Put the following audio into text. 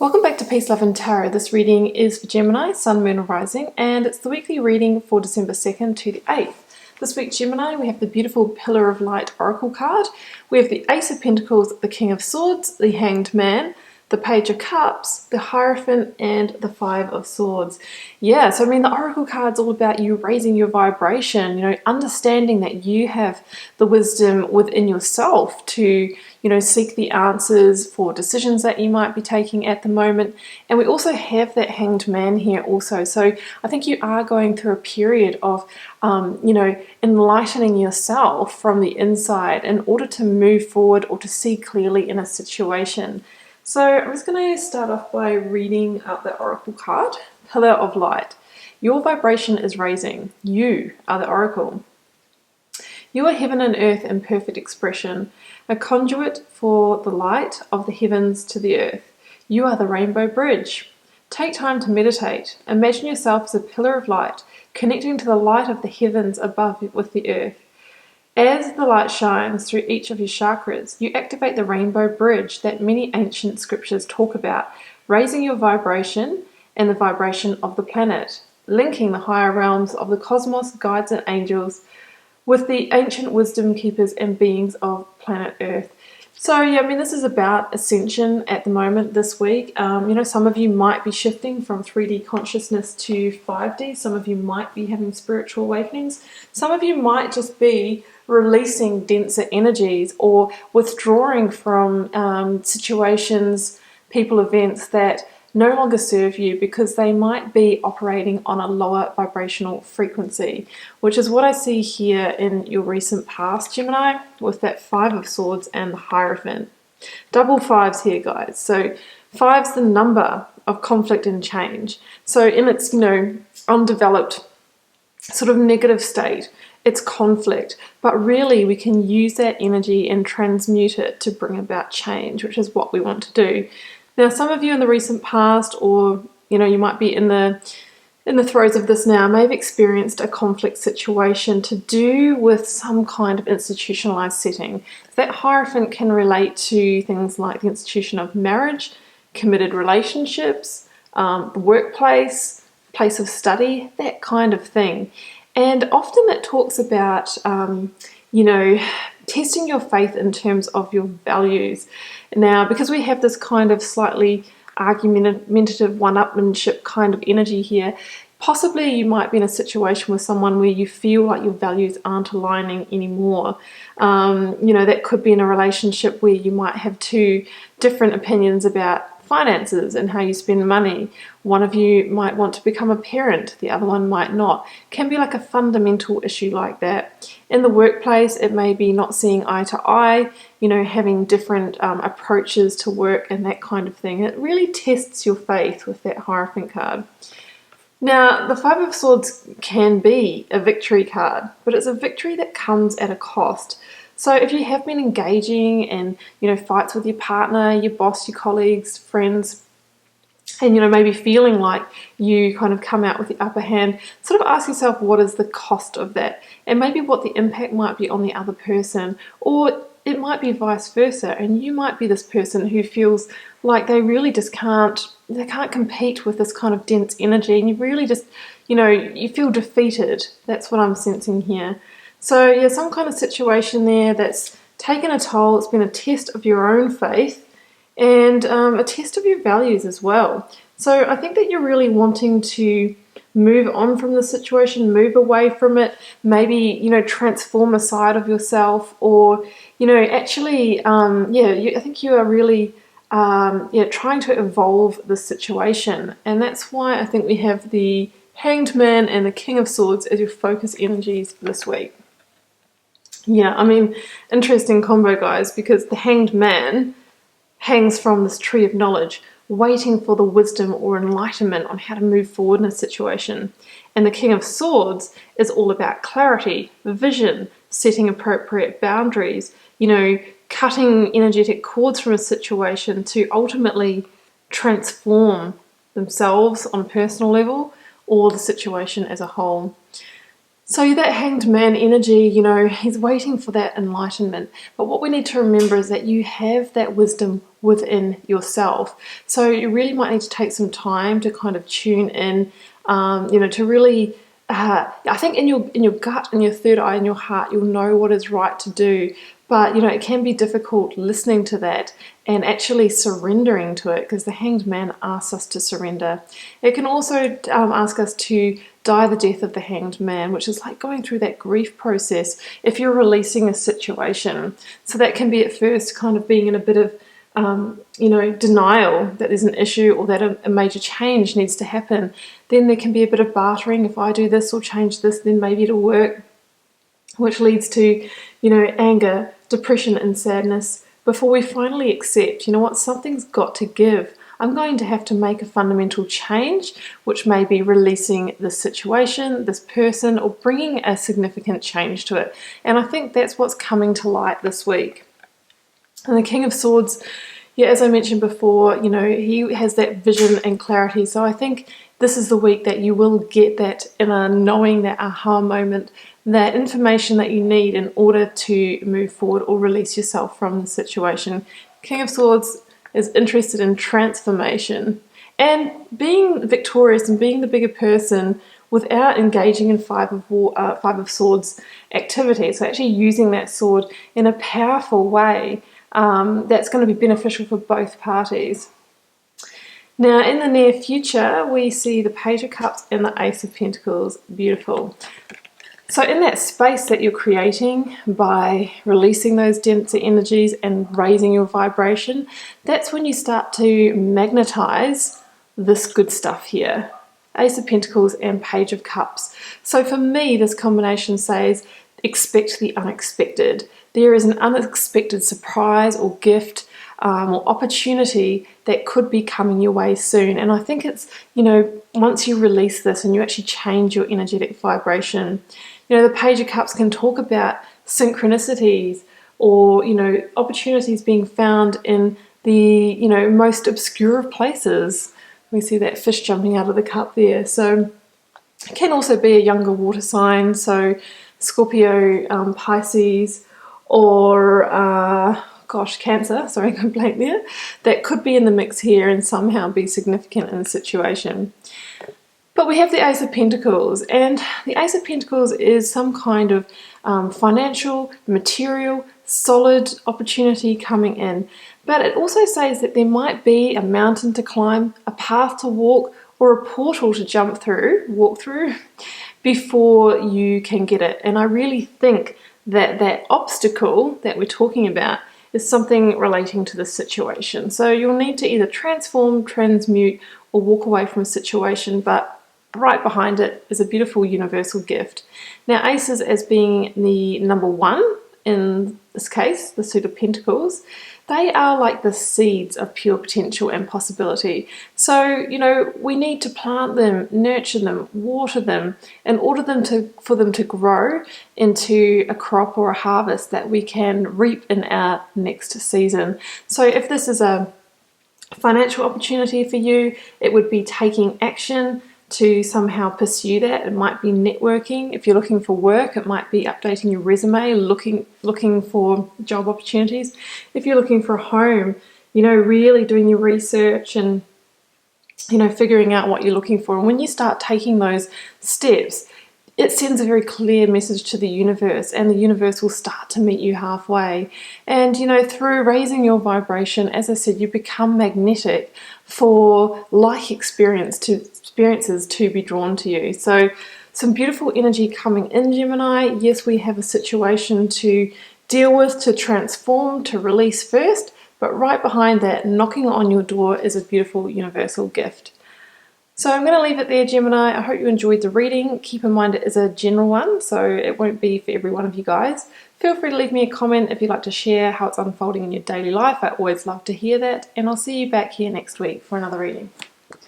Welcome back to Peace, Love and Tarot. This reading is for Gemini, Sun, Moon, and Rising, and it's the weekly reading for December 2nd to the 8th. This week, Gemini, we have the beautiful Pillar of Light Oracle card. We have the Ace of Pentacles, the King of Swords, the Hanged Man, the Page of Cups, the Hierophant, and the Five of Swords. Yeah, so I mean, the Oracle card's all about you raising your vibration, understanding that you have the wisdom within yourself to, seek the answers for decisions that you might be taking at the moment. And we also have that Hanged Man here also. So I think you are going through a period of, enlightening yourself from the inside in order to move forward or to see clearly in a situation. So I'm just going to start off by reading out the Oracle card, Pillar of Light. Your vibration is raising. You are the Oracle. You are heaven and earth in perfect expression, a conduit for the light of the heavens to the earth. You are the rainbow bridge. Take time to meditate. Imagine yourself as a pillar of light, connecting to the light of the heavens above with the earth. As the light shines through each of your chakras, you activate the rainbow bridge that many ancient scriptures talk about, raising your vibration and the vibration of the planet, linking the higher realms of the cosmos, guides and angels with the ancient wisdom keepers and beings of planet Earth. So yeah, I mean, this is about ascension at the moment this week. Some of you might be shifting from 3D consciousness to 5D. Some of you might be having spiritual awakenings. Some of you might just be releasing denser energies or withdrawing from situations, people, events that no longer serve you because they might be operating on a lower vibrational frequency, which is what I see here in your recent past, Gemini, with that Five of Swords and the Hierophant. Double fives here, guys. So five's the number of conflict and change. So in its, undeveloped sort of negative state, it's conflict, but really we can use that energy and transmute it to bring about change, which is what we want to do. Now, some of you in the recent past, or you might be in the throes of this now, may have experienced a conflict situation to do with some kind of institutionalized setting. That Hierophant can relate to things like the institution of marriage, committed relationships, the workplace, place of study, that kind of thing. And often it talks about, testing your faith in terms of your values. Now, because we have this kind of slightly argumentative one-upmanship kind of energy here, possibly you might be in a situation with someone where you feel like your values aren't aligning anymore. That could be in a relationship where you might have two different opinions about finances and how you spend money. One of you might want to become a parent, the other one might not. It can be like a fundamental issue like that. In the workplace, it may be not seeing eye to eye, having different approaches to work and that kind of thing. It really tests your faith with that Hierophant card. Now, the Five of Swords can be a victory card, but it's a victory that comes at a cost. So if you have been engaging in, fights with your partner, your boss, your colleagues, friends, and, maybe feeling like you kind of come out with the upper hand, sort of ask yourself, what is the cost of that? And maybe what the impact might be on the other person, or it might be vice versa. And you might be this person who feels like they really just can't compete with this kind of dense energy. And you really just, you feel defeated. That's what I'm sensing here. So yeah, some kind of situation there that's taken a toll. It's been a test of your own faith and a test of your values as well. So I think that you're really wanting to move on from the situation, move away from it, maybe, transform a side of yourself or, I think you are really, trying to evolve the situation. And that's why I think we have the Hanged Man and the King of Swords as your focus energies for this week. Yeah, I mean, interesting combo, guys, because the Hanged Man hangs from this tree of knowledge, waiting for the wisdom or enlightenment on how to move forward in a situation. And the King of Swords is all about clarity, vision, setting appropriate boundaries, cutting energetic cords from a situation to ultimately transform themselves on a personal level or the situation as a whole. So that Hanged Man energy, he's waiting for that enlightenment. But what we need to remember is that you have that wisdom within yourself. So you really might need to take some time to kind of tune in, to really, I think in your gut, in your third eye, in your heart, you'll know what is right to do. But, it can be difficult listening to that and actually surrendering to it, because the Hanged Man asks us to surrender. It can also ask us to die the death of the Hanged Man, which is like going through that grief process if you're releasing a situation. So that can be at first kind of being in a bit of denial that there's an issue or that a major change needs to happen. Then there can be a bit of bartering. If I do this or change this, then maybe it'll work, which leads to, anger, depression, and sadness before we finally accept, something's got to give. I'm going to have to make a fundamental change, which may be releasing this situation, this person, or bringing a significant change to it. And I think that's what's coming to light this week. And the King of Swords, as I mentioned before, he has that vision and clarity. So I think this is the week that you will get that inner knowing, that aha moment, that information that you need in order to move forward or release yourself from the situation. King of Swords is interested in transformation and being victorious and being the bigger person without engaging in Five of Swords activity. So actually using that sword in a powerful way that's going to be beneficial for both parties. Now, in the near future, we see the Page of Cups and the Ace of Pentacles. Beautiful. So in that space that you're creating by releasing those denser energies and raising your vibration, that's when you start to magnetize this good stuff here. Ace of Pentacles and Page of Cups. So for me, this combination says, expect the unexpected. There is an unexpected surprise or gift or opportunity that could be coming your way soon. And I think it's, once you release this and you actually change your energetic vibration, the Page of Cups can talk about synchronicities or, opportunities being found in the, most obscure of places. We see that fish jumping out of the cup there. So it can also be a younger water sign, so Scorpio, Pisces, or Cancer, sorry, I got blank there, that could be in the mix here and somehow be significant in the situation. But we have the Ace of Pentacles, and the Ace of Pentacles is some kind of financial, material, solid opportunity coming in. But it also says that there might be a mountain to climb, a path to walk, or a portal to walk through, before you can get it. And I really think that that obstacle that we're talking about is something relating to this situation. So you'll need to either transform, transmute, or walk away from a situation, but right behind it is a beautiful universal gift. Now, aces as being the number one in this case, the suit of Pentacles, they are like the seeds of pure potential and possibility. So, we need to plant them, nurture them, water them, in order for them to grow into a crop or a harvest that we can reap in our next season. So if this is a financial opportunity for you, it would be taking action to somehow pursue that. It might be networking. If you're looking for work, it might be updating your resume, looking for job opportunities. If you're looking for a home, really doing your research and figuring out what you're looking for. And when you start taking those steps, it sends a very clear message to the universe, and the universe will start to meet you halfway. And through raising your vibration, as I said, you become magnetic for like experiences to be drawn to you. So some beautiful energy coming in, Gemini. Yes, we have a situation to deal with, to transform, to release first, but right behind that, knocking on your door, is a beautiful universal gift. So I'm going to leave it there, Gemini. I hope you enjoyed the reading. Keep in mind it is a general one, so it won't be for every one of you guys. Feel free to leave me a comment if you'd like to share how it's unfolding in your daily life. I always love to hear that, and I'll see you back here next week for another reading.